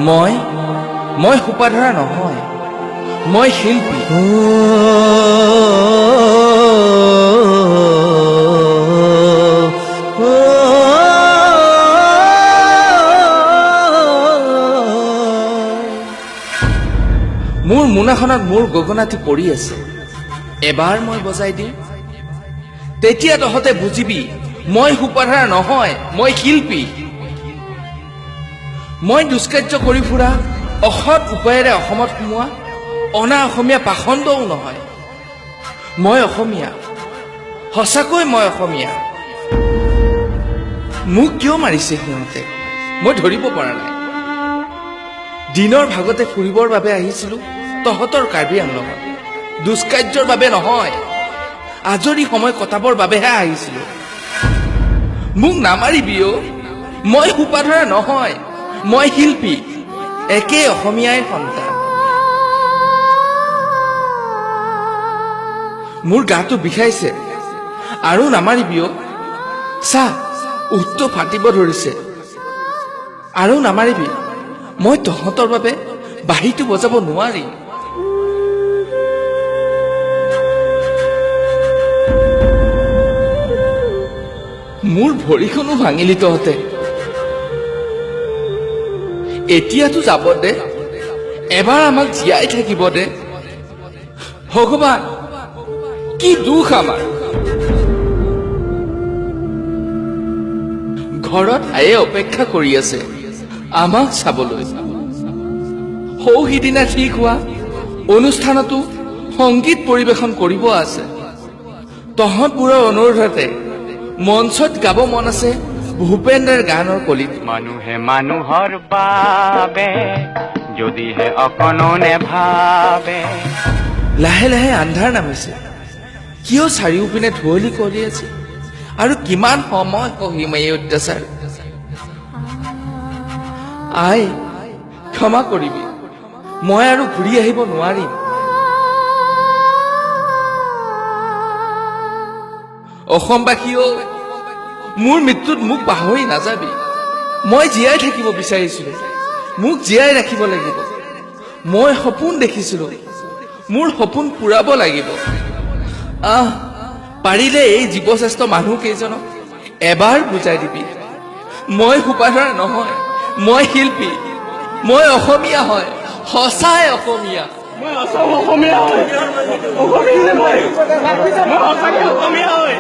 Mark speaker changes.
Speaker 1: মই সোপাধৰা নহয়, মই শিল্পী। মোৰ মোনাখনত মোৰ গগনাটি পৰি আছে, এবাৰ মই বজাই দিম, তেতিয়া তহঁতে বুজিবি মই সোপাধৰা নহয়, মই শিল্পী। মই দুষ্কাৰ্য কৰি ফুৰা, অসৎ উপায়েৰে অসমত সোমোৱা অনা অসমীয়া পাখণ্ডও নহয়। মই অসমীয়া, সঁচাকৈ মই অসমীয়া। মোক কিয় মাৰিছে সিহঁতে মই ধৰিব পৰা নাই। দিনৰ ভাগতে ফুৰিবৰ বাবে আহিছিলো তহঁতৰ কাৰ্বি আংলঙত, দুষ্কাৰ্যৰ বাবে নহয়, আজৰি সময় কটাবৰ বাবেহে আহিছিলো। মোক নামাৰিবি অ, মই সোপাধৰা নহয়, মই শিল্পী, একে অসমীয়াই সন্তান। মোৰ গাটো বিষাইছে, আৰু নামাৰিবি অ, চা উঠটো ফাটিব ধৰিছে, আৰু নামাৰিবি, মই তহঁতৰ বাবে বাঁহীটো বজাব নোৱাৰিম। মোৰ ভৰিখনো ভাঙিলি তহঁতে, এতিয়াতো যাব দে, এবাৰ আমাক জীয়াই থাকিব দে। ভগৱান কি দুখ আমাৰ। ঘৰত আয়ে অপেক্ষা কৰি আছে আমাক চাবলৈ। সৌ সিদিনা ঠিক হোৱা অনুষ্ঠানতো সংগীত পৰিৱেশন কৰিব আছে। তহঁতবোৰৰ অনুৰোধতে মঞ্চত গাব মন আছে ভূপেন্দ্ৰৰ গানৰ কলিত।
Speaker 2: মানুহে মানুহৰ বাবে যদিহে অকণো নেভাবে।
Speaker 1: লাহে লাহে আন্ধাৰ নামিছে, কিয় চাৰিওপিনে ধুঁৱলি কৰি আছে, আৰু কিমান সময় সহিম এই অত্যাচাৰ। আই ক্ষমা কৰিবি, মই আৰু ঘূৰি আহিব নোৱাৰিম। অসমবাসীও মোৰ মৃত্যুত মোক পাহৰি নাযাবি। মই জীয়াই থাকিব বিচাৰিছিলো, মোক জীয়াই ৰাখিব লাগিব। মই সপোন দেখিছিলো, মোৰ সপোন পূৰাব লাগিব। পাৰিলে এই জীৱশ্ৰেষ্ঠ মানুহ কেইজনক এবাৰ বুজাই দিবি, মই সোপাধৰা নহয়, মই শিল্পী, মই অসমীয়া হয়, সঁচাই অসমীয়া।
Speaker 3: মই আছাম অসমীয়া হয়, অসমীয়া মই সঁচাকৈ অসমীয়া হয়।